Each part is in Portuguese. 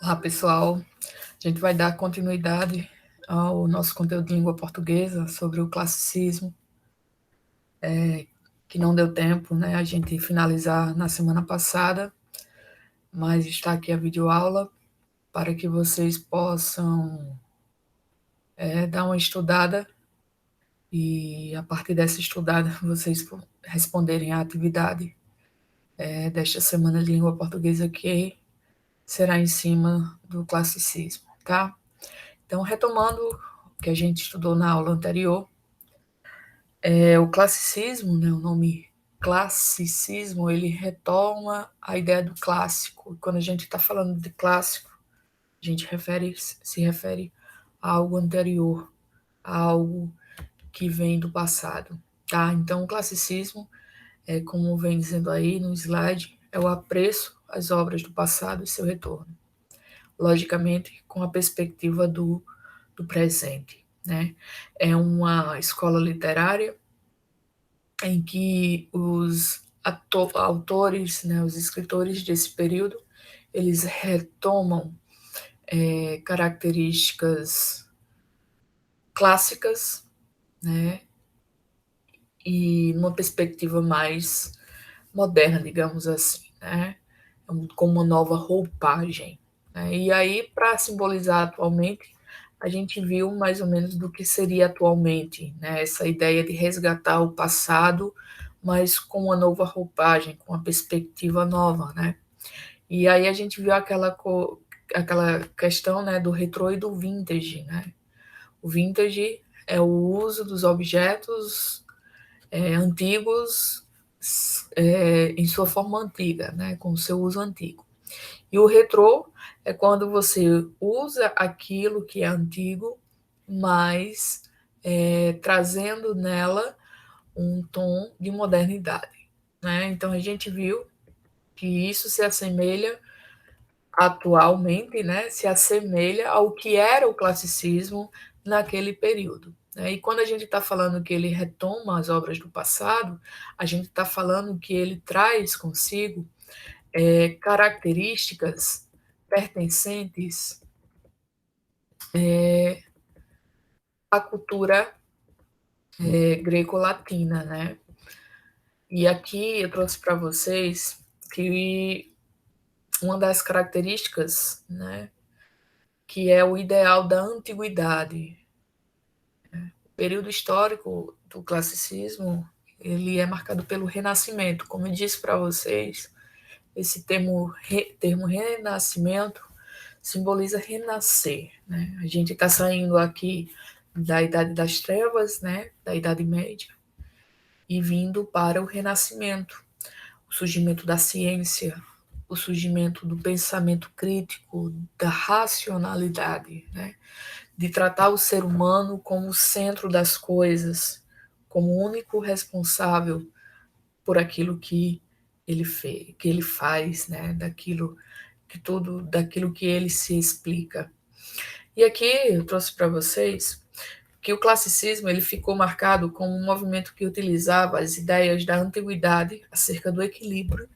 Olá, pessoal. A gente vai dar continuidade ao nosso conteúdo de língua portuguesa sobre o classicismo, que não deu tempo, né, a gente finalizar na semana passada, mas está aqui a videoaula para que vocês possam dar uma estudada e, a partir dessa estudada, vocês responderem à atividade desta semana de língua portuguesa, que será em cima do classicismo, tá? Então, retomando o que a gente estudou na aula anterior, o classicismo, né, o nome classicismo, ele retoma a ideia do clássico. Quando a gente está falando de clássico, a gente se refere a algo anterior, a algo que vem do passado, tá? Então, o classicismo, como vem dizendo aí no slide, é o apreço às obras do passado e seu retorno, logicamente com a perspectiva do presente, né? É uma escola literária em que os autores, né, os escritores desse período, eles retomam características clássicas, né, e numa perspectiva mais moderna, digamos assim, né, com uma nova roupagem. Né? E aí, para simbolizar atualmente, a gente viu mais ou menos do que seria atualmente, né? Essa ideia de resgatar o passado, mas com uma nova roupagem, com uma perspectiva nova, né? E aí a gente viu aquela questão, né, do retrô e do vintage, né? O vintage é o uso dos objetos antigos em sua forma antiga, né, com o seu uso antigo. E o retrô é quando você usa aquilo que é antigo, mas trazendo nela um tom de modernidade. Né? Então a gente viu que isso se assemelha atualmente, né, se assemelha ao que era o classicismo naquele período. Né? E quando a gente está falando que ele retoma as obras do passado, a gente está falando que ele traz consigo características pertencentes à cultura greco-latina, né? E aqui eu trouxe para vocês que uma das características, né, que é o ideal da antiguidade. O período histórico do classicismo, ele é marcado pelo renascimento. Como eu disse para vocês, esse termo renascimento simboliza renascer. Né? A gente está saindo aqui da Idade das Trevas, né, da Idade Média, e vindo para o renascimento, o surgimento da ciência, o surgimento do pensamento crítico, da racionalidade, né? De tratar o ser humano como o centro das coisas, como o único responsável por aquilo que ele fez, que ele faz, né? Daquilo que ele se explica. E aqui eu trouxe para vocês que o classicismo ele ficou marcado como um movimento que utilizava as ideias da antiguidade acerca do equilíbrio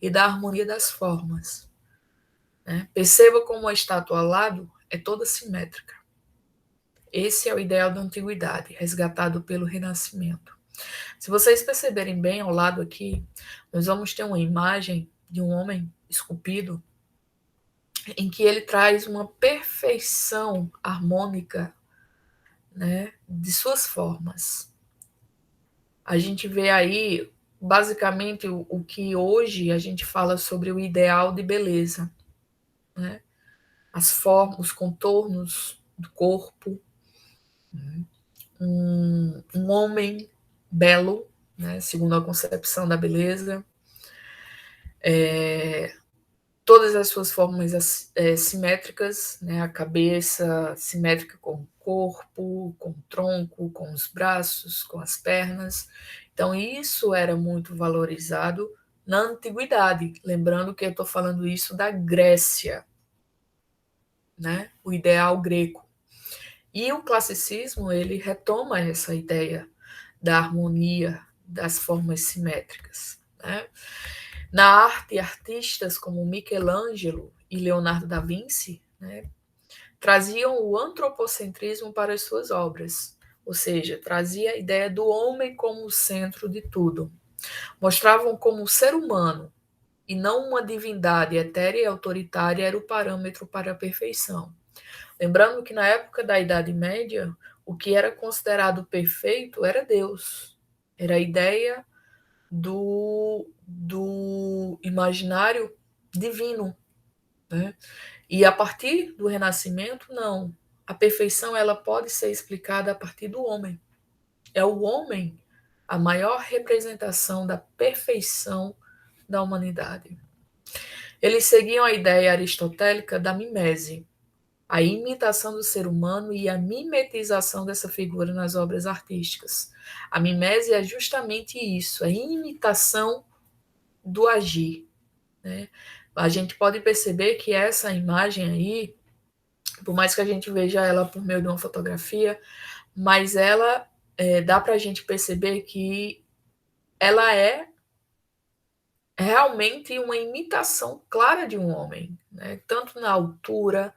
e da harmonia das formas. Né? Perceba como a estátua ao lado é toda simétrica. Esse é o ideal da antiguidade, resgatado pelo Renascimento. Se vocês perceberem bem ao lado aqui, nós vamos ter uma imagem de um homem esculpido em que ele traz uma perfeição harmônica, né, de suas formas. A gente vê aí basicamente o que hoje a gente fala sobre o ideal de beleza, né? As formas, os contornos do corpo, um homem belo, né? Segundo a concepção da beleza, todas as suas formas simétricas, né? A cabeça simétrica com o corpo, com o tronco, com os braços, com as pernas. Então, isso era muito valorizado na antiguidade. Lembrando que eu estou falando isso da Grécia, né? O ideal greco. E o classicismo, ele retoma essa ideia da harmonia, das formas simétricas. Né? Na arte, artistas como Michelangelo e Leonardo da Vinci, né, traziam o antropocentrismo para as suas obras, ou seja, trazia a ideia do homem como o centro de tudo. Mostravam como o ser humano, e não uma divindade etérea e autoritária, era o parâmetro para a perfeição. Lembrando que na época da Idade Média, o que era considerado perfeito era Deus. Era a ideia do imaginário divino, né? E a partir do Renascimento, não. A perfeição ela pode ser explicada a partir do homem. É o homem a maior representação da perfeição da humanidade. Eles seguiam a ideia aristotélica da mimese, a imitação do ser humano e a mimetização dessa figura nas obras artísticas. A mimese é justamente isso, a imitação do agir, né? A gente pode perceber que essa imagem aí, por mais que a gente veja ela por meio de uma fotografia, mas ela dá para a gente perceber que ela é realmente uma imitação clara de um homem, né? Tanto na altura,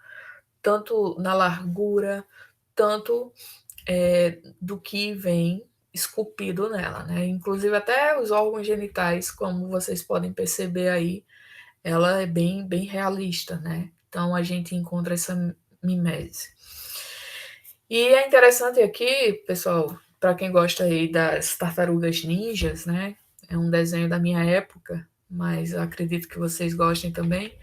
tanto na largura, tanto do que vem esculpido nela, né? Inclusive até os órgãos genitais, como vocês podem perceber aí, ela é bem realista, né? Então a gente encontra essa mimese. E é interessante aqui, pessoal, para quem gosta aí das tartarugas ninjas, né? É um desenho da minha época, mas acredito que vocês gostem também.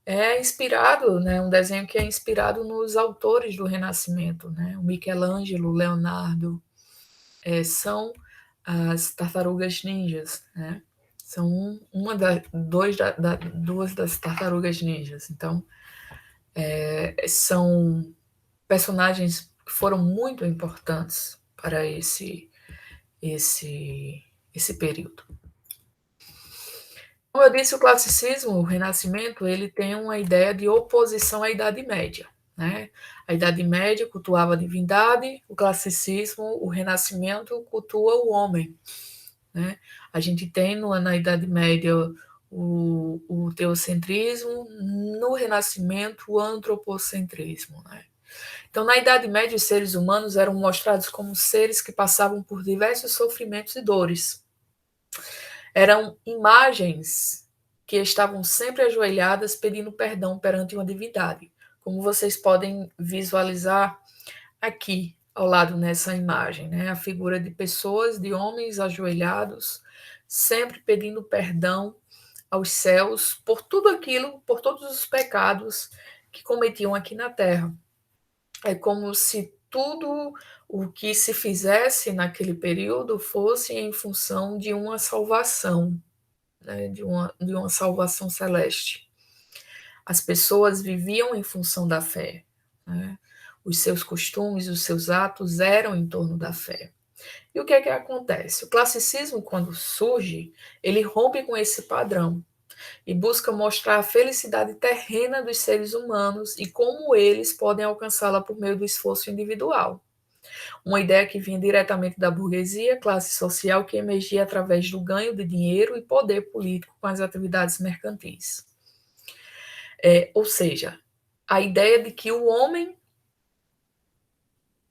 É inspirado, né? Um desenho que é inspirado nos autores do Renascimento, né? O Michelangelo, o Leonardo, são as tartarugas ninjas, né? São duas das tartarugas ninjas. Então, são personagens que foram muito importantes para esse período. Como eu disse, o classicismo, o Renascimento, ele tem uma ideia de oposição à Idade Média, né? A Idade Média cultuava a divindade, o classicismo, o Renascimento cultua o homem, né? A gente tem na Idade Média o teocentrismo, no Renascimento o antropocentrismo, né? Então, na Idade Média, os seres humanos eram mostrados como seres que passavam por diversos sofrimentos e dores. Eram imagens que estavam sempre ajoelhadas pedindo perdão perante uma divindade, como vocês podem visualizar aqui ao lado nessa imagem, né? A figura de pessoas, de homens ajoelhados, sempre pedindo perdão aos céus por tudo aquilo, por todos os pecados que cometiam aqui na Terra. É como se tudo o que se fizesse naquele período fosse em função de uma salvação, né, de uma salvação celeste. As pessoas viviam em função da fé, né? Os seus costumes, os seus atos eram em torno da fé. E o que é que acontece? O classicismo, quando surge, ele rompe com esse padrão e busca mostrar a felicidade terrena dos seres humanos e como eles podem alcançá-la por meio do esforço individual. Uma ideia que vinha diretamente da burguesia, classe social que emergia através do ganho de dinheiro e poder político com as atividades mercantis. Ou seja, a ideia de que o homem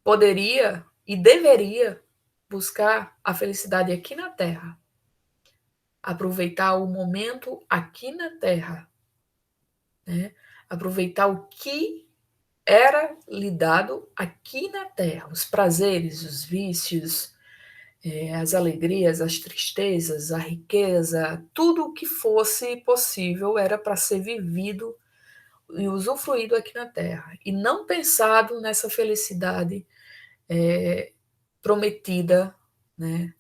poderia e deveria buscar a felicidade aqui na Terra, aproveitar o momento aqui na Terra, né? Aproveitar o que era lhe dado aqui na Terra, os prazeres, os vícios, as alegrias, as tristezas, a riqueza, tudo o que fosse possível era para ser vivido e usufruído aqui na Terra, e não pensado nessa felicidade prometida, né,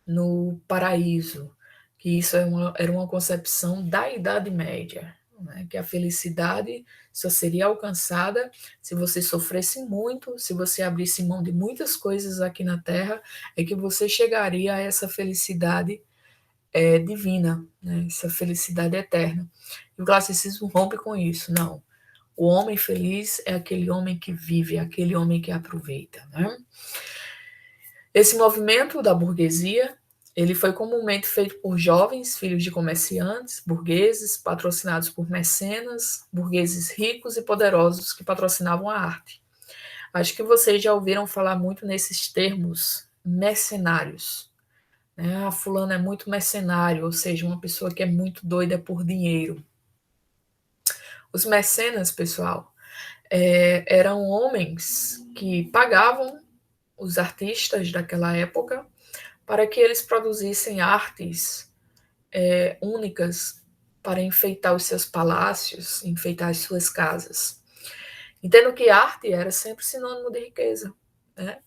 no paraíso, que isso era uma concepção da Idade Média, né, que a felicidade só seria alcançada se você sofresse muito, se você abrisse mão de muitas coisas aqui na Terra, é que você chegaria a essa felicidade divina, né, essa felicidade eterna. E o classicismo rompe com isso, não. O homem feliz é aquele homem que vive, é aquele homem que aproveita, né? Esse movimento da burguesia Ele foi comumente feito por jovens, filhos de comerciantes, burgueses, patrocinados por mecenas, burgueses ricos e poderosos que patrocinavam a arte. Acho que vocês já ouviram falar muito nesses termos mercenários. Né? Ah, fulano é muito mercenário, ou seja, uma pessoa que é muito doida por dinheiro. Os mecenas, pessoal, eram homens que pagavam os artistas daquela época para que eles produzissem artes únicas para enfeitar os seus palácios, enfeitar as suas casas. Entendo que arte era sempre sinônimo de riqueza. Né?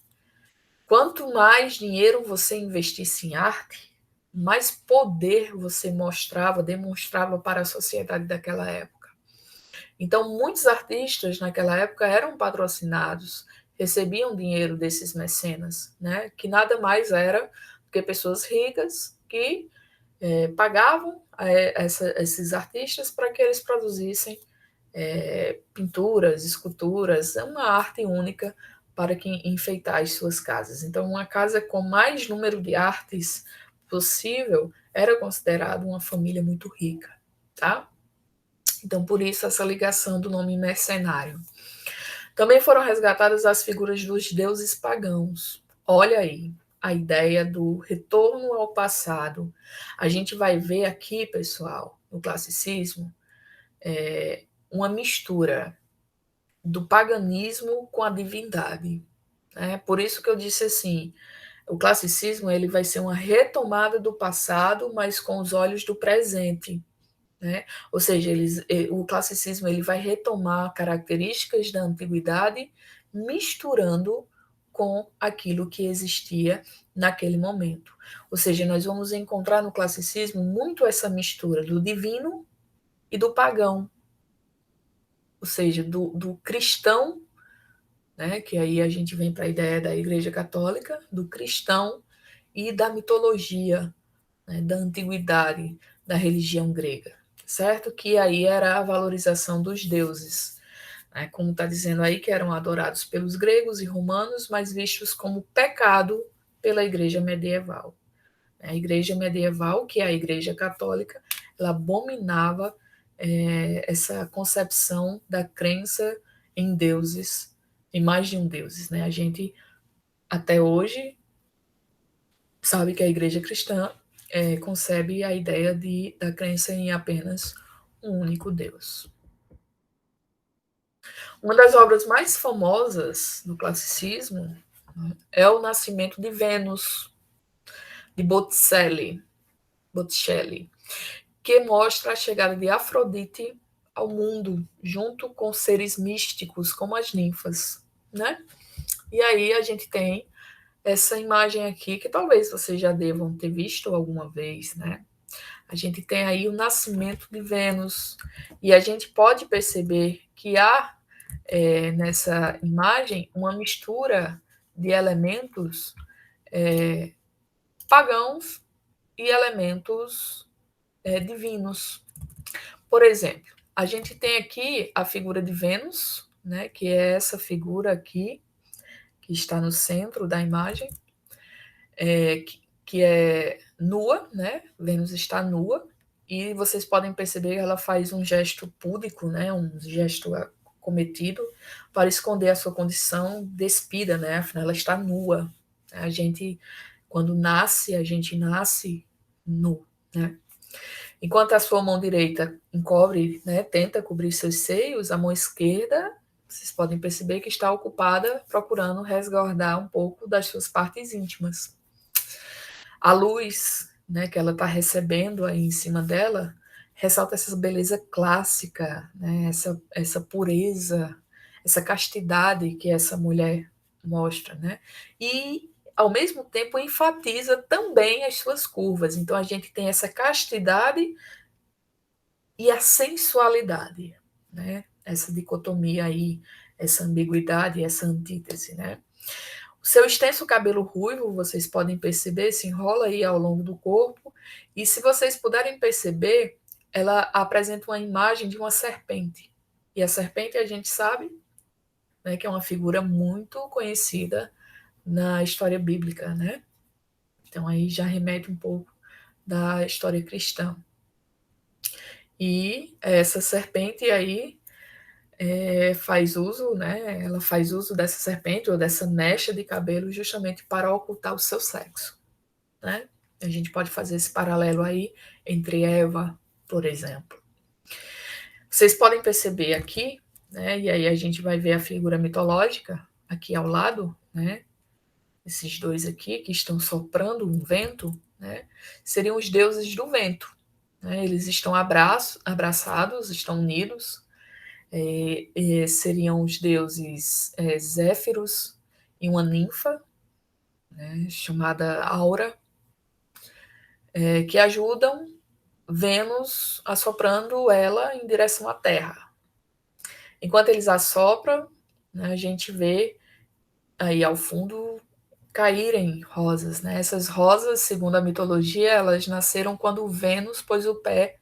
Quanto mais dinheiro você investisse em arte, mais poder você mostrava, demonstrava para a sociedade daquela época. Então, muitos artistas naquela época eram patrocinados, recebiam dinheiro desses mecenas, né? Que nada mais era do que pessoas ricas que pagavam esses artistas para que eles produzissem pinturas, esculturas, uma arte única para que enfeitar as suas casas. Então, uma casa com mais número de artes possível era considerada uma família muito rica, tá? Então, por isso essa ligação do nome mercenário. Também foram resgatadas as figuras dos deuses pagãos. Olha aí, a ideia do retorno ao passado. A gente vai ver aqui, pessoal, no classicismo, uma mistura do paganismo com a divindade. Né? Por isso que eu disse assim, o classicismo ele vai ser uma retomada do passado, mas com os olhos do presente. Né? Ou seja, o classicismo ele vai retomar características da antiguidade, misturando com aquilo que existia naquele momento. Ou seja, nós vamos encontrar no classicismo muito essa mistura do divino e do pagão, ou seja, do cristão, né? Que aí a gente vem para a ideia da Igreja Católica, do cristão e da mitologia, né? Da antiguidade, da religião grega, certo? Que aí era a valorização dos deuses, né? Como está dizendo aí, que eram adorados pelos gregos e romanos, mas vistos como pecado pela Igreja medieval. A Igreja medieval, que é a Igreja Católica, ela abominava essa concepção da crença em deuses, em mais de um deuses. Né? A gente, até hoje, sabe que a Igreja cristã concebe a ideia da crença em apenas um único Deus. Uma das obras mais famosas do classicismo é o Nascimento de Vênus, de Botticelli, que mostra a chegada de Afrodite ao mundo, junto com seres místicos, como as ninfas. Né? E aí a gente tem essa imagem aqui, que talvez vocês já devam ter visto alguma vez, né? A gente tem aí o nascimento de Vênus, e a gente pode perceber que há nessa imagem uma mistura de elementos pagãos e elementos divinos. Por exemplo, a gente tem aqui a figura de Vênus, né, que é essa figura aqui, que está no centro da imagem, que é nua, né? Vênus está nua, e vocês podem perceber que ela faz um gesto púdico, né? Um gesto cometido para esconder a sua condição despida, né? Afinal, ela está nua. A gente, quando nasce, a gente nasce nu, né? Enquanto a sua mão direita encobre, né, tenta cobrir seus seios, a mão esquerda, vocês podem perceber que está ocupada procurando resguardar um pouco das suas partes íntimas. A luz, né, que ela está recebendo aí em cima dela, ressalta essa beleza clássica, né, essa pureza, essa castidade que essa mulher mostra, né? E ao mesmo tempo enfatiza também as suas curvas. Então a gente tem essa castidade e a sensualidade, né? Essa dicotomia aí, essa ambiguidade, essa antítese, né? O seu extenso cabelo ruivo, vocês podem perceber, se enrola aí ao longo do corpo, e se vocês puderem perceber, ela apresenta uma imagem de uma serpente. E a serpente, a gente sabe, né, que é uma figura muito conhecida na história bíblica, né? Então aí já remete um pouco da história cristã. E essa serpente aí faz uso, né? Ela faz uso dessa serpente ou dessa mecha de cabelo justamente para ocultar o seu sexo, né? A gente pode fazer esse paralelo aí entre Eva, por exemplo. Vocês podem perceber aqui, né? E aí a gente vai ver a figura mitológica aqui ao lado, né? Esses dois aqui que estão soprando um vento, né? Seriam os deuses do vento, né? Eles estão abraçados, estão unidos. Seriam os deuses Zéfiros e uma ninfa, né, chamada Aura, que ajudam Vênus assoprando ela em direção à Terra. Enquanto eles assopram, né, a gente vê aí ao fundo caírem rosas. Né? Essas rosas, segundo a mitologia, elas nasceram quando Vênus pôs o pé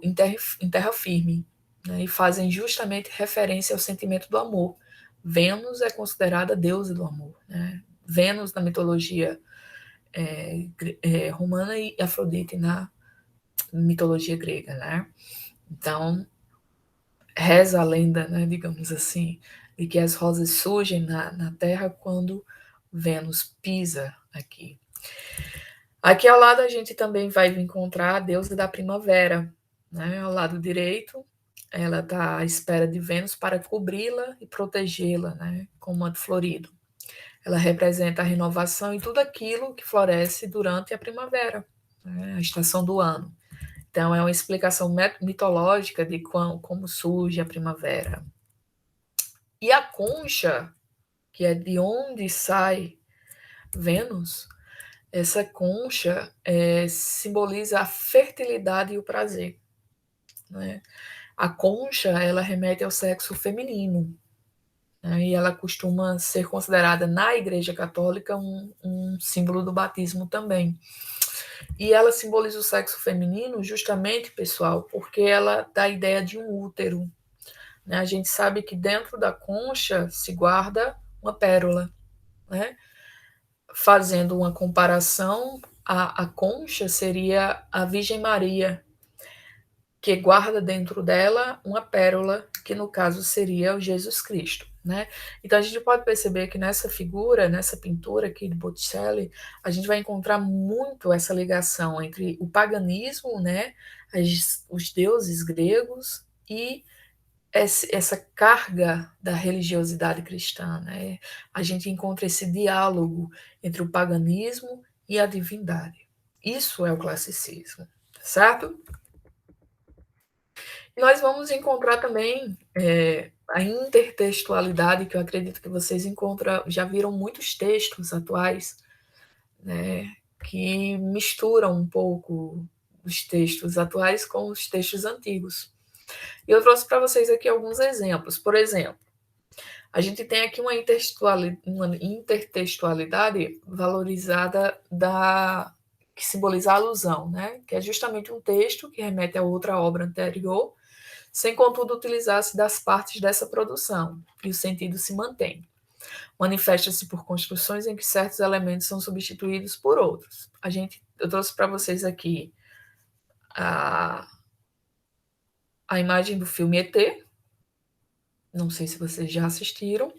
em terra firme, né? E fazem justamente referência ao sentimento do amor. Vênus é considerada a deusa do amor. Né? Vênus na mitologia romana e Afrodite na mitologia grega. Né? Então, reza a lenda, né, digamos assim, de que as rosas surgem na Terra quando Vênus pisa aqui. Aqui ao lado a gente também vai encontrar a deusa da primavera, né? Ao lado direito, ela está à espera de Vênus para cobri-la e protegê-la, né? Com um manto florido. Ela representa a renovação e tudo aquilo que floresce durante a primavera, né? A estação do ano. Então, é uma explicação mitológica de como surge a primavera. E a concha, que é de onde sai Vênus, essa concha simboliza a fertilidade e o prazer. Né? A concha, ela remete ao sexo feminino, né? E ela costuma ser considerada na Igreja Católica um símbolo do batismo também. E ela simboliza o sexo feminino justamente, pessoal, porque ela dá a ideia de um útero. Né? A gente sabe que dentro da concha se guarda uma pérola, né? Fazendo uma comparação, a concha seria a Virgem Maria, que guarda dentro dela uma pérola, que no caso seria o Jesus Cristo. Né? Então a gente pode perceber que nessa figura, nessa pintura aqui de Botticelli, a gente vai encontrar muito essa ligação entre o paganismo, né, os deuses gregos e essa carga da religiosidade cristã. Né? A gente encontra esse diálogo entre o paganismo e a divindade. Isso é o classicismo, certo? E nós vamos encontrar também a intertextualidade, que eu acredito que vocês já viram muitos textos atuais, né, que misturam um pouco os textos atuais com os textos antigos. E eu trouxe para vocês aqui alguns exemplos. Por exemplo, a gente tem aqui uma intertextualidade valorizada que simboliza a alusão, né? Que é justamente um texto que remete a outra obra anterior, sem contudo utilizar-se das partes dessa produção, e o sentido se mantém. Manifesta-se por construções em que certos elementos são substituídos por outros. Eu trouxe para vocês aqui a imagem do filme ET, não sei se vocês já assistiram,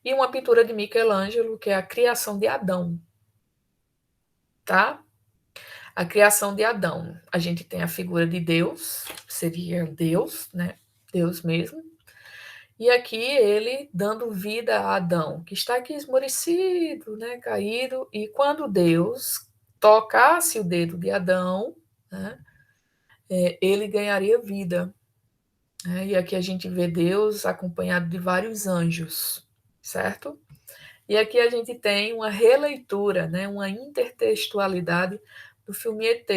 e uma pintura de Michelangelo, que é a criação de Adão. Tá? A criação de Adão. A gente tem a figura de Deus, seria Deus, né? Deus mesmo. E aqui ele dando vida a Adão, que está aqui esmorecido, né? Caído. E quando Deus tocasse o dedo de Adão, né? Ele ganharia vida. Né? E aqui a gente vê Deus acompanhado de vários anjos, certo? E aqui a gente tem uma releitura, né, uma intertextualidade do filme ET,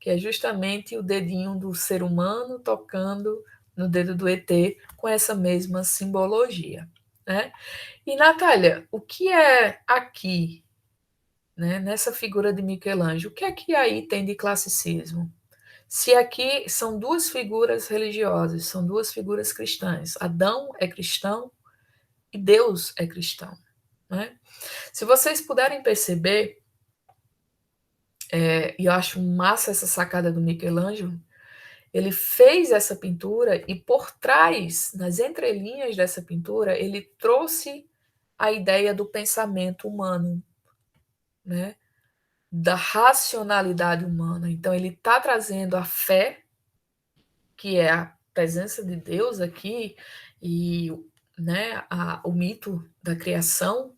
que é justamente o dedinho do ser humano tocando no dedo do ET com essa mesma simbologia. Né? E, Natália, o que é aqui, né, nessa figura de Michelangelo, o que é que aí tem de classicismo? Se aqui são duas figuras religiosas, são duas figuras cristãs, Adão é cristão e Deus é cristão. Né? Se vocês puderem perceber, E eu acho massa essa sacada do Michelangelo. Ele fez essa pintura e por trás, nas entrelinhas dessa pintura, ele trouxe a ideia do pensamento humano, né? Da racionalidade humana. Então, ele está trazendo a fé, que é a presença de Deus aqui, e né, o mito da criação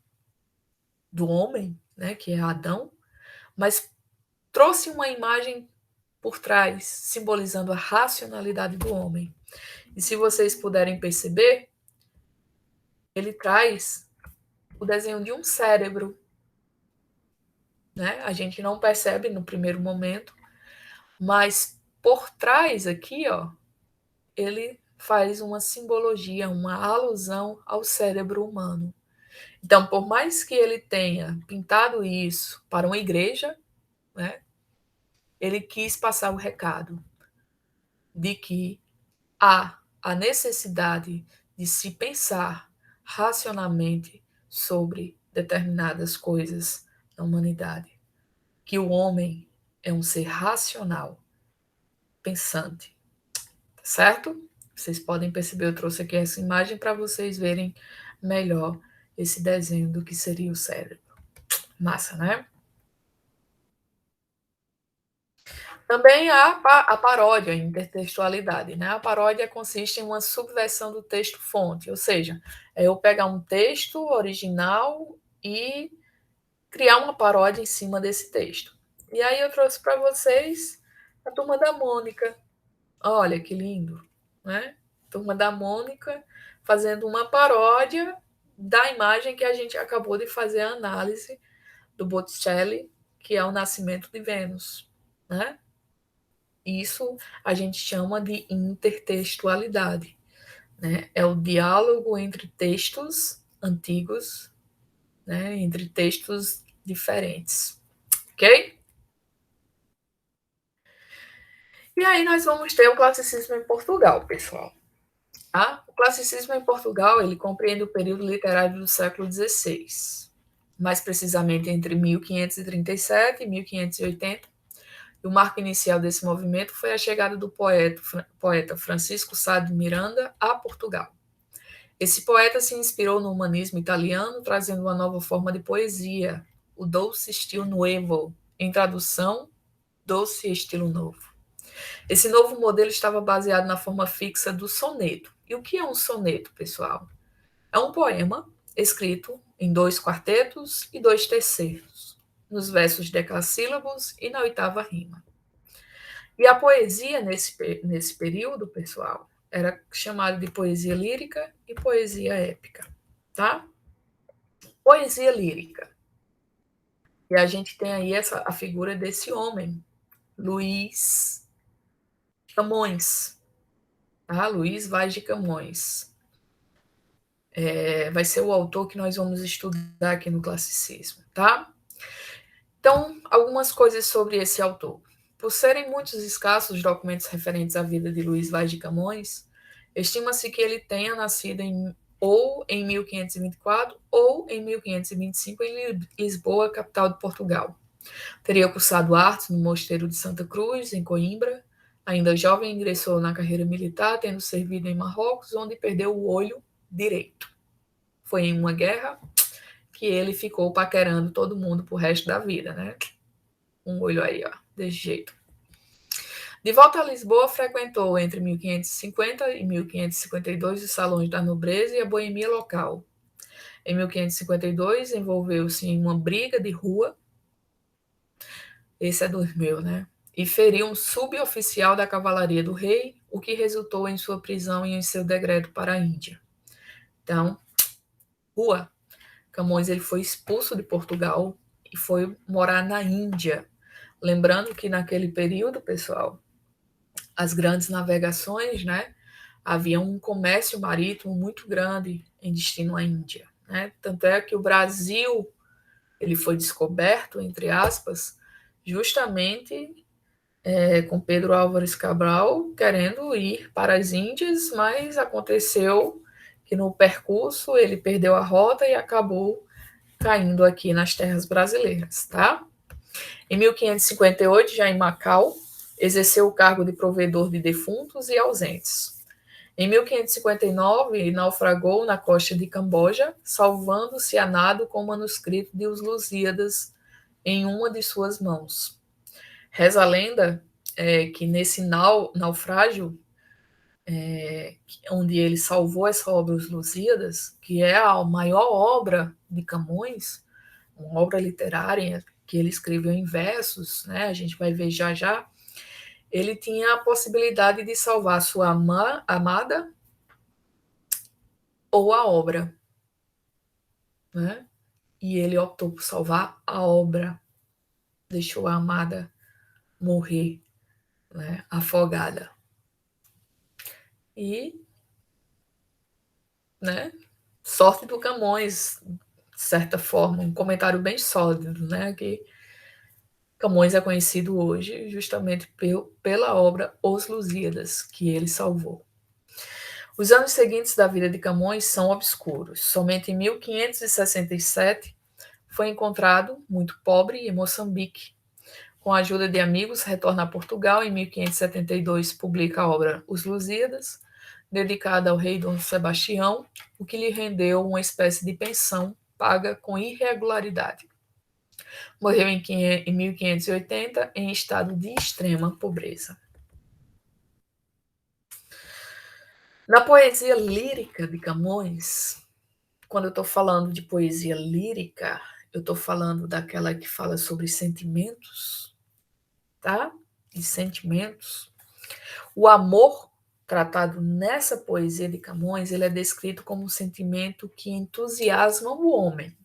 do homem, né, que é Adão, mas trouxe uma imagem por trás, simbolizando a racionalidade do homem. E se vocês puderem perceber, ele traz o desenho de um cérebro, né? A gente não percebe no primeiro momento, mas por trás aqui, ó, ele faz uma simbologia, uma alusão ao cérebro humano. Então, por mais que ele tenha pintado isso para uma igreja, né, ele quis passar o recado de que há a necessidade de se pensar racionalmente sobre determinadas coisas na humanidade, que o homem é um ser racional, pensante, tá certo? Vocês podem perceber, eu trouxe aqui essa imagem para vocês verem melhor esse desenho do que seria o cérebro. Massa, né? Também há a paródia, a intertextualidade, né? A paródia consiste em uma subversão do texto-fonte, ou seja, é eu pegar um texto original e criar uma paródia em cima desse texto. E aí eu trouxe para vocês a Turma da Mônica. Olha que lindo, né? Turma da Mônica fazendo uma paródia da imagem que a gente acabou de fazer a análise do Botticelli, que é o Nascimento de Vênus, né? Isso a gente chama de intertextualidade, né? É o diálogo entre textos antigos, né? Entre textos diferentes, ok? E aí nós vamos ter o classicismo em Portugal, pessoal. Tá? O classicismo em Portugal ele compreende o período literário do século XVI, mais precisamente entre 1537 e 1580. E o marco inicial desse movimento foi a chegada do poeta Francisco Sá de Miranda a Portugal. Esse poeta se inspirou no humanismo italiano, trazendo uma nova forma de poesia, o doce estilo nuevo, em tradução, doce estilo novo. Esse novo modelo estava baseado na forma fixa do soneto. E o que é um soneto, pessoal? É um poema escrito em 2 quartetos e 2 tercetos, nos versos decassílabos e na oitava rima. E a poesia nesse período, pessoal, era chamada de poesia lírica e poesia épica, tá? Poesia lírica. E a gente tem aí a figura desse homem, Luís Camões, tá? Luís Vaz de Camões. Vai ser o autor que nós vamos estudar aqui no classicismo, tá? Então, algumas coisas sobre esse autor. Por serem muitos escassos os documentos referentes à vida de Luís Vaz de Camões, estima-se que ele tenha nascido ou em 1524 ou em 1525 em Lisboa, capital de Portugal. Teria cursado artes no Mosteiro de Santa Cruz, em Coimbra. Ainda jovem, ingressou na carreira militar, tendo servido em Marrocos, onde perdeu o olho direito. Foi em uma guerra que ele ficou paquerando todo mundo pro resto da vida, né? Um olho aí, ó, desse jeito. De volta a Lisboa, frequentou entre 1550 e 1552 os salões da nobreza e a boemia local. Em 1552, envolveu-se em uma briga de rua, esse é dos meus, né? E feriu um suboficial da cavalaria do rei, o que resultou em sua prisão e em seu decreto para a Índia. Então, rua. Camões ele foi expulso de Portugal e foi morar na Índia. Lembrando que naquele período, pessoal, as grandes navegações, né, havia um comércio marítimo muito grande em destino à Índia, né? Tanto é que o Brasil ele foi descoberto, entre aspas, justamente com Pedro Álvares Cabral querendo ir para as Índias, mas aconteceu que no percurso ele perdeu a rota e acabou caindo aqui nas terras brasileiras, tá? Em 1558, já em Macau, exerceu o cargo de provedor de defuntos e ausentes. Em 1559, naufragou na costa de Camboja, salvando-se a nado com o manuscrito de Os Lusíadas em uma de suas mãos. Reza a lenda que nesse naufrágio, onde ele salvou essa obra Os Lusíadas, que é a maior obra de Camões, uma obra literária que ele escreveu em versos, né? A gente vai ver já já. Ele tinha a possibilidade de salvar sua amada ou a obra, né? E ele optou por salvar a obra, deixou a amada morrer, né, afogada. E, né, sorte do Camões, de certa forma, um comentário bem sólido, né, que Camões é conhecido hoje justamente pela obra Os Lusíadas, que ele salvou. Os anos seguintes da vida de Camões são obscuros. Somente em 1567 foi encontrado, muito pobre, em Moçambique. Com a ajuda de amigos, retorna a Portugal. Em 1572 publica a obra Os Lusíadas, dedicada ao rei Dom Sebastião, o que lhe rendeu uma espécie de pensão paga com irregularidade. Morreu em 1580 em estado de extrema pobreza. Na poesia lírica de Camões, quando eu estou falando de poesia lírica, eu estou falando daquela que fala sobre sentimentos, tá? De sentimentos. O amor tratado nessa poesia de Camões, ele é descrito como um sentimento que entusiasma o homem,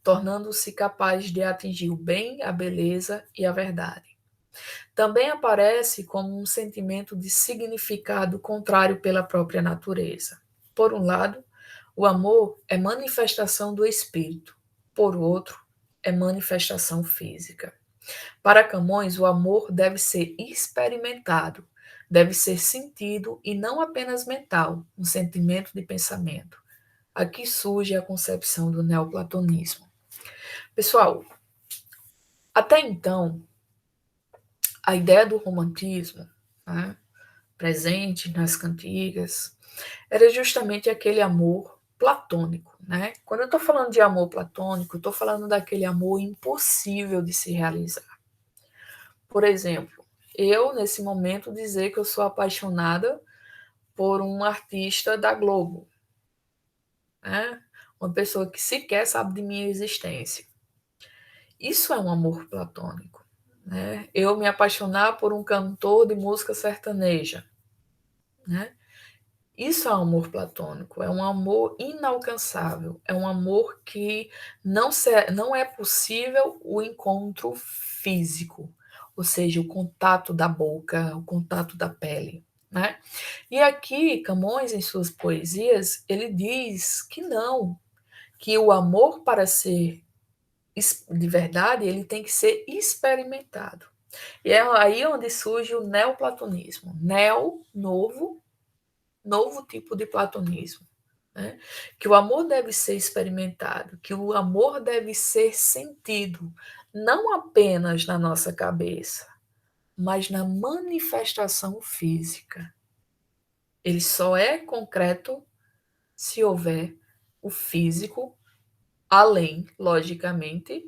tornando-se capaz de atingir o bem, a beleza e a verdade. Também aparece como um sentimento de significado contrário pela própria natureza. Por um lado, o amor é manifestação do espírito, por outro, é manifestação física. Para Camões, o amor deve ser experimentado, deve ser sentido e não apenas mental, um sentimento de pensamento. Aqui surge a concepção do neoplatonismo. Pessoal, até então, a ideia do romantismo, né, presente nas cantigas, era justamente aquele amor platônico, né? Quando eu estou falando de amor platônico, eu estou falando daquele amor impossível de se realizar. Por exemplo, eu, nesse momento, dizer que eu sou apaixonada por um artista da Globo, né? Uma pessoa que sequer sabe de minha existência. Isso é um amor platônico, né? Eu me apaixonar por um cantor de música sertaneja, né? Isso é um amor platônico, é um amor inalcançável, é um amor que não é possível o encontro físico, ou seja, o contato da boca, o contato da pele, né? E aqui, Camões, em suas poesias, ele diz que não, que o amor, para ser de verdade, ele tem que ser experimentado. E é aí onde surge o neoplatonismo. Neo, novo tipo de platonismo, né? Que o amor deve ser experimentado, que o amor deve ser sentido, não apenas na nossa cabeça, mas na manifestação física. Ele só é concreto se houver o físico, além, logicamente,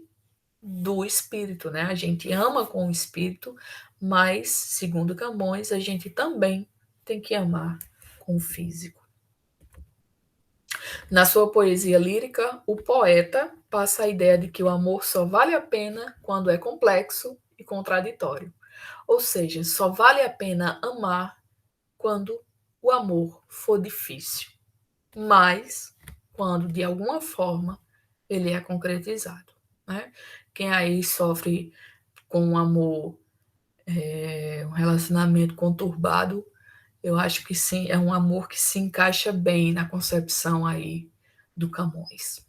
do espírito, né? A gente ama com o espírito, mas, segundo Camões, a gente também tem que amar com o físico. Na sua poesia lírica, o poeta passa a ideia de que o amor só vale a pena quando é complexo e contraditório. Ou seja, só vale a pena amar quando o amor for difícil, mas quando de alguma forma ele é concretizado, né? Quem aí sofre com um amor, um relacionamento conturbado, eu acho que sim, é um amor que se encaixa bem na concepção aí do Camões.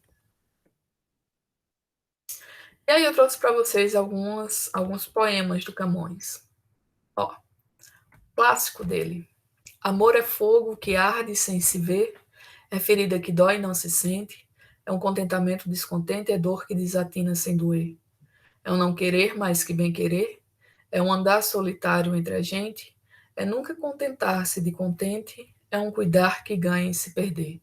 E aí eu trouxe para vocês alguns poemas do Camões. Ó, clássico dele. Amor é fogo que arde sem se ver, é ferida que dói e não se sente, é um contentamento descontente, é dor que desatina sem doer. É um não querer mais que bem querer, é um andar solitário entre a gente, é nunca contentar-se de contente, é um cuidar que ganha e se perder.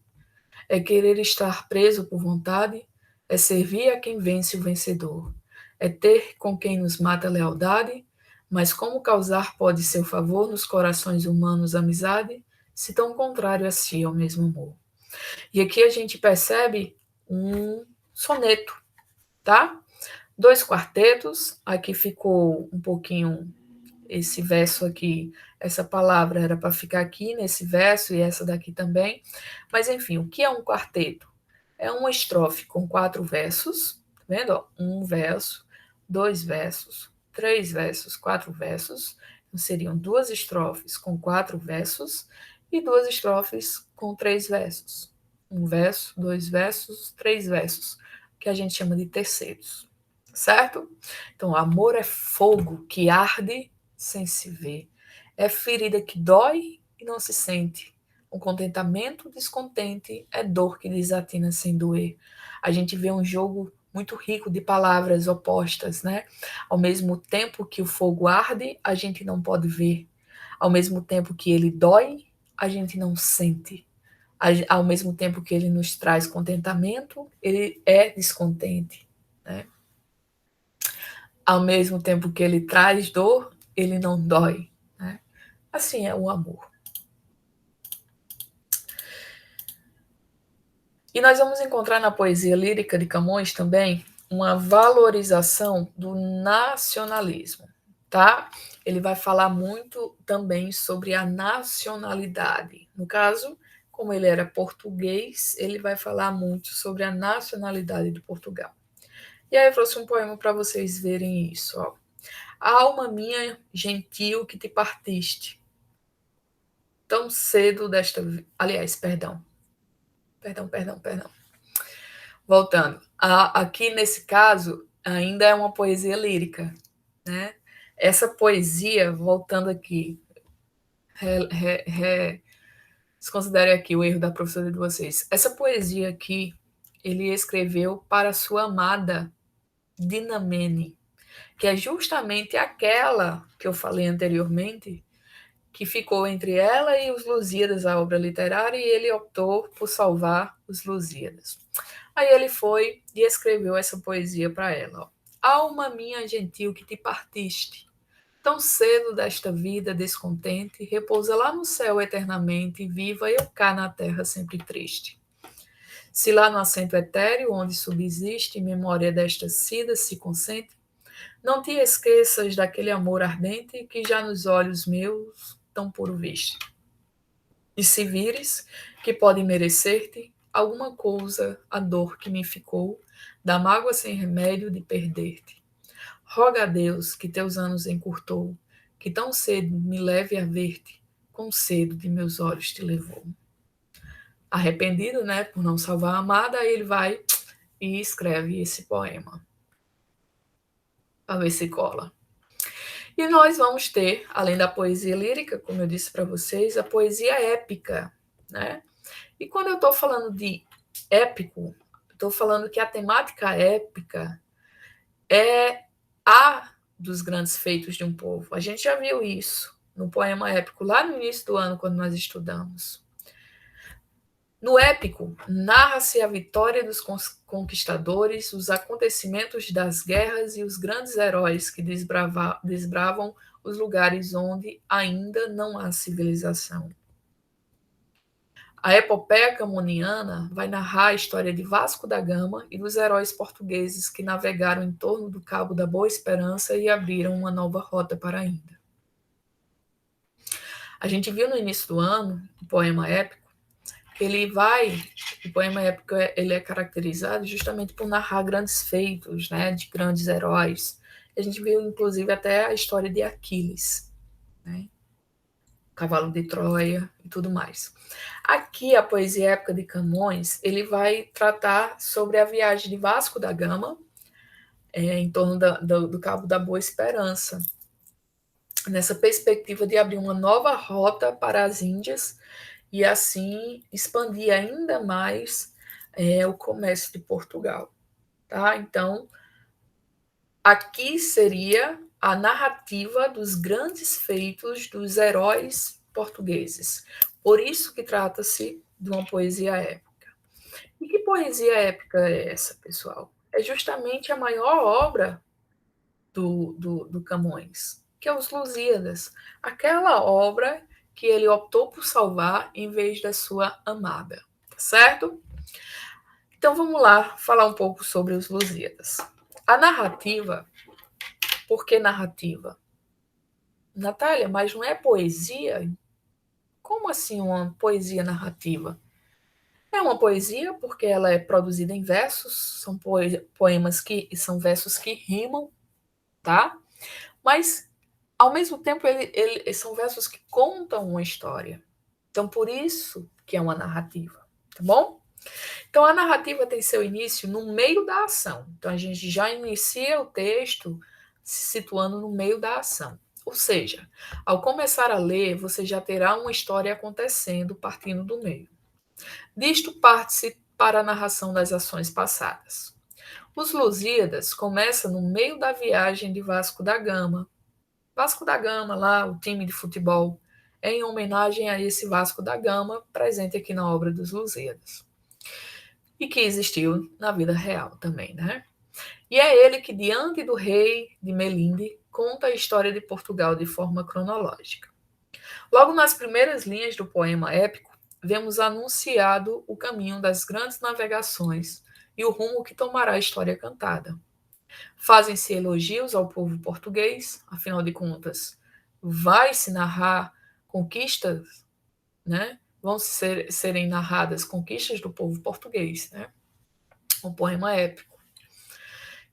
É querer estar preso por vontade, é servir a quem vence o vencedor. É ter com quem nos mata a lealdade, mas como causar pode seu favor nos corações humanos amizade, se tão contrário a si é o mesmo amor. E aqui a gente percebe um soneto, tá? 2 quartetos, aqui ficou um pouquinho esse verso aqui, essa palavra era para ficar aqui nesse verso e essa daqui também. Mas enfim, o que é um quarteto? É uma estrofe com 4 versos, tá vendo? Um verso, 2 versos, 3 versos, 4 versos. Então seriam 2 estrofes com 4 versos e 2 estrofes com 3 versos. Um verso, 2 versos, 3 versos, que a gente chama de terceiros, certo? Então, amor é fogo que arde sem se ver. É ferida que dói e não se sente. O contentamento descontente é dor que desatina sem doer. A gente vê um jogo muito rico de palavras opostas, né? Ao mesmo tempo que o fogo arde, a gente não pode ver. Ao mesmo tempo que ele dói, a gente não sente. Ao mesmo tempo que ele nos traz contentamento, ele é descontente, né? Ao mesmo tempo que ele traz dor, ele não dói, né? Assim é o amor. E nós vamos encontrar na poesia lírica de Camões também uma valorização do nacionalismo, tá? Ele vai falar muito também sobre a nacionalidade. No caso, como ele era português, ele vai falar muito sobre a nacionalidade de Portugal. E aí eu trouxe um poema para vocês verem isso, ó. Alma minha gentil que te partiste tão cedo desta. Aliás, perdão. Voltando. Aqui nesse caso, ainda é uma poesia lírica, né? Essa poesia, voltando aqui, desconsidere aqui o erro da professora de vocês. Essa poesia aqui, ele escreveu para sua amada Dinamene, que é justamente aquela que eu falei anteriormente, que ficou entre ela e os Lusíadas, a obra literária, e ele optou por salvar os Lusíadas. Aí ele foi e escreveu essa poesia para ela. Ó. Alma minha gentil que te partiste, tão cedo desta vida descontente, repousa lá no céu eternamente, viva eu cá na terra sempre triste. Se lá no assento etéreo, onde subsiste memória desta cida se consente, não te esqueças daquele amor ardente que já nos olhos meus tão puro viste. E se vires que pode merecer-te alguma coisa a dor que me ficou, da mágoa sem remédio de perder-te. Roga a Deus que teus anos encurtou, que tão cedo me leve a ver-te, com cedo de meus olhos te levou. Arrependido, né, por não salvar a amada, aí ele vai e escreve esse poema. Para ver se cola. E nós vamos ter, além da poesia lírica, como eu disse para vocês, a poesia épica, né? E quando eu estou falando de épico, estou falando que a temática épica é a dos grandes feitos de um povo. A gente já viu isso no poema épico lá no início do ano, quando nós estudamos. No épico, narra-se a vitória dos conquistadores, os acontecimentos das guerras e os grandes heróis que desbravam os lugares onde ainda não há civilização. A epopeia camoniana vai narrar a história de Vasco da Gama e dos heróis portugueses que navegaram em torno do Cabo da Boa Esperança e abriram uma nova rota para a Índia. A gente viu no início do ano o poema épico, que o poema épico ele é caracterizado justamente por narrar grandes feitos, né, de grandes heróis. A gente viu, inclusive, até a história de Aquiles, né? Cavalo de Troia e tudo mais. Aqui, a poesia épica de Camões, ele vai tratar sobre a viagem de Vasco da Gama em torno do Cabo da Boa Esperança, nessa perspectiva de abrir uma nova rota para as Índias e assim expandir ainda mais o comércio de Portugal. Tá? Então, Aqui seria a narrativa dos grandes feitos dos heróis portugueses. Por isso que trata-se de uma poesia épica. E que poesia épica é essa, pessoal? É justamente a maior obra do Camões, que é os Lusíadas, aquela obra que ele optou por salvar em vez da sua amada, tá certo? Então vamos lá falar um pouco sobre os Lusíadas. A narrativa, por que narrativa? Natália, mas não é poesia? Como assim uma poesia narrativa? É uma poesia porque ela é produzida em versos, são poemas que são versos que rimam, tá? Mas ao mesmo tempo são versos que contam uma história. Então por isso que é uma narrativa, tá bom? Então a narrativa tem seu início no meio da ação. Então a gente já inicia o texto se situando no meio da ação. Ou seja, ao começar a ler, você já terá uma história acontecendo partindo do meio. Disto parte-se para a narração das ações passadas. Os Lusíadas começa no meio da viagem de Vasco da Gama. Vasco da Gama, lá, o time de futebol, é em homenagem a esse Vasco da Gama, presente aqui na obra dos Lusíadas. E que existiu na vida real também, né? E é ele que, diante do rei de Melinde, conta a história de Portugal de forma cronológica. Logo nas primeiras linhas do poema épico, vemos anunciado o caminho das grandes navegações e o rumo que tomará a história cantada. Fazem-se elogios ao povo português, afinal de contas, vai-se narrar conquistas, né? Serem narradas conquistas do povo português, né? Um poema épico.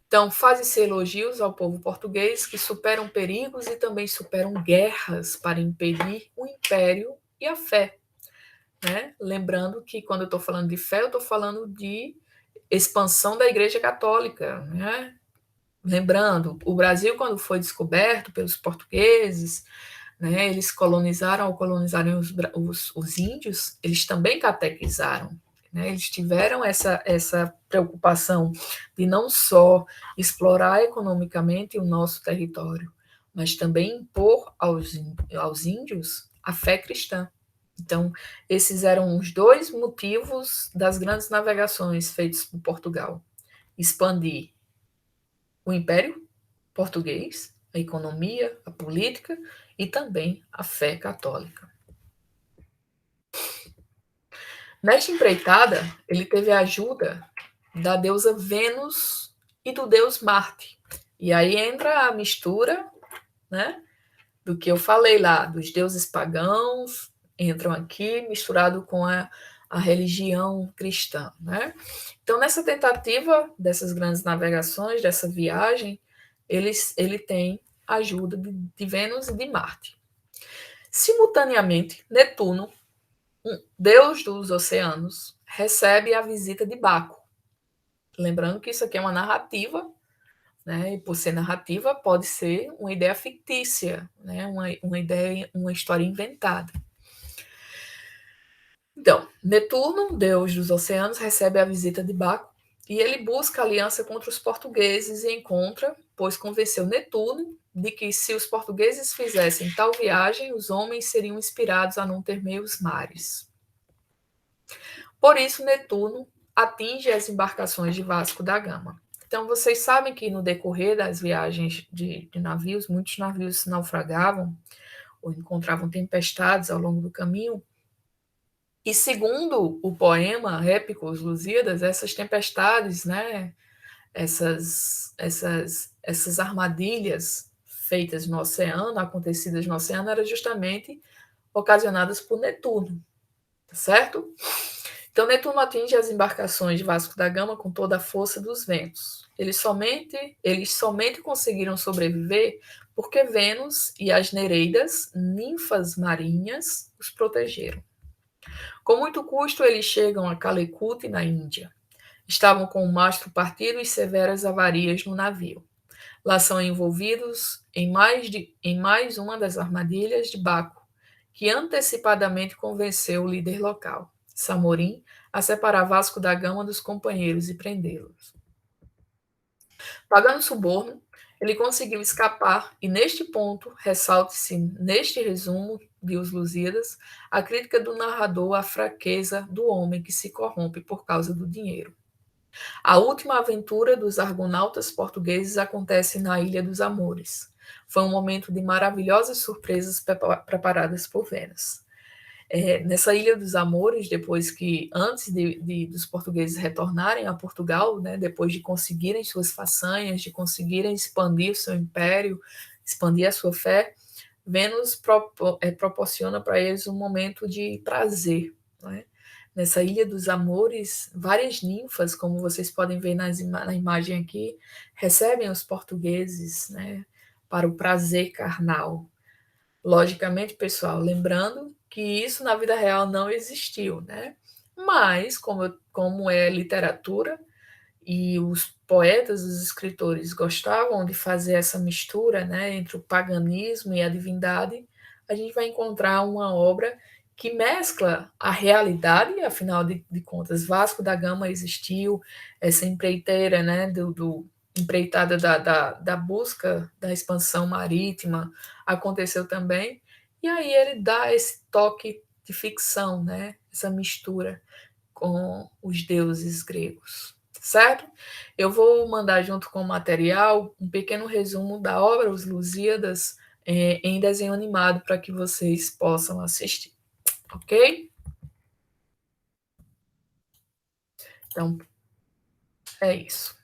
Então, fazem-se elogios ao povo português que superam perigos e também superam guerras para impedir o império e a fé. Né? Lembrando que quando eu estou falando de fé, eu estou falando de expansão da Igreja Católica. Né? Lembrando, o Brasil, quando foi descoberto pelos portugueses, né, eles colonizaram, ao colonizarem os índios, eles também catequizaram. Né? Eles tiveram essa preocupação de não só explorar economicamente o nosso território, mas também impor aos índios a fé cristã. Então, esses eram os dois motivos das grandes navegações feitas por Portugal: expandir o Império Português, a economia, a política e também a fé católica. Nesta empreitada, ele teve a ajuda da deusa Vênus e do deus Marte. E aí entra a mistura, né, do que eu falei lá, dos deuses pagãos, entram aqui misturado com a religião cristã, né? Então, nessa tentativa dessas grandes navegações, dessa viagem, ele tem a ajuda de Vênus e de Marte. Simultaneamente, Netuno, um deus dos oceanos, recebe a visita de Baco. Lembrando que isso aqui é uma narrativa, né? E por ser narrativa, pode ser uma ideia fictícia, né? Uma ideia, uma história inventada. Então, Netuno, deus dos oceanos, recebe a visita de Baco e ele busca aliança contra os portugueses e encontra, pois convenceu Netuno de que se os portugueses fizessem tal viagem, os homens seriam inspirados a não temer os mares. Por isso, Netuno atinge as embarcações de Vasco da Gama. Então, vocês sabem que no decorrer das viagens de navios, muitos navios naufragavam ou encontravam tempestades ao longo do caminho. E segundo o poema épico Os Lusíadas, essas tempestades, né, essas armadilhas feitas no oceano, acontecidas no oceano, eram justamente ocasionadas por Netuno, tá certo? Então, Netuno atinge as embarcações de Vasco da Gama com toda a força dos ventos. Eles somente conseguiram sobreviver porque Vênus e as Nereidas, ninfas marinhas, os protegeram. Com muito custo, eles chegam a Calicut, na Índia. Estavam com o mastro partido e severas avarias no navio. Lá são envolvidos em mais uma das armadilhas de Baco, que antecipadamente convenceu o líder local, Samorim, a separar Vasco da Gama dos companheiros e prendê-los. Pagando suborno, Ele conseguiu escapar, e neste ponto, ressalte-se neste resumo de Os Lusíadas, a crítica do narrador à fraqueza do homem que se corrompe por causa do dinheiro. A última aventura dos argonautas portugueses acontece na Ilha dos Amores. Foi um momento de maravilhosas surpresas preparadas por Vênus. Nessa Ilha dos Amores, depois que, antes dos portugueses retornarem a Portugal, né, depois de conseguirem suas façanhas, de conseguirem expandir o seu império, expandir a sua fé, Vênus proporciona para eles um momento de prazer. Né? Nessa Ilha dos Amores, várias ninfas, como vocês podem ver na imagem aqui, recebem os portugueses, né, para o prazer carnal. Logicamente, pessoal, lembrando que isso na vida real não existiu, né? Mas, como é literatura, e os poetas, os escritores gostavam de fazer essa mistura, né, entre o paganismo e a divindade, a gente vai encontrar uma obra que mescla a realidade, afinal de contas, Vasco da Gama existiu, essa empreiteira, né, empreitada da busca da expansão marítima aconteceu também, e aí ele dá esse toque de ficção, né, essa mistura com os deuses gregos, certo? Eu vou mandar junto com o material um pequeno resumo da obra Os Lusíadas em desenho animado para que vocês possam assistir, ok? Então, é isso.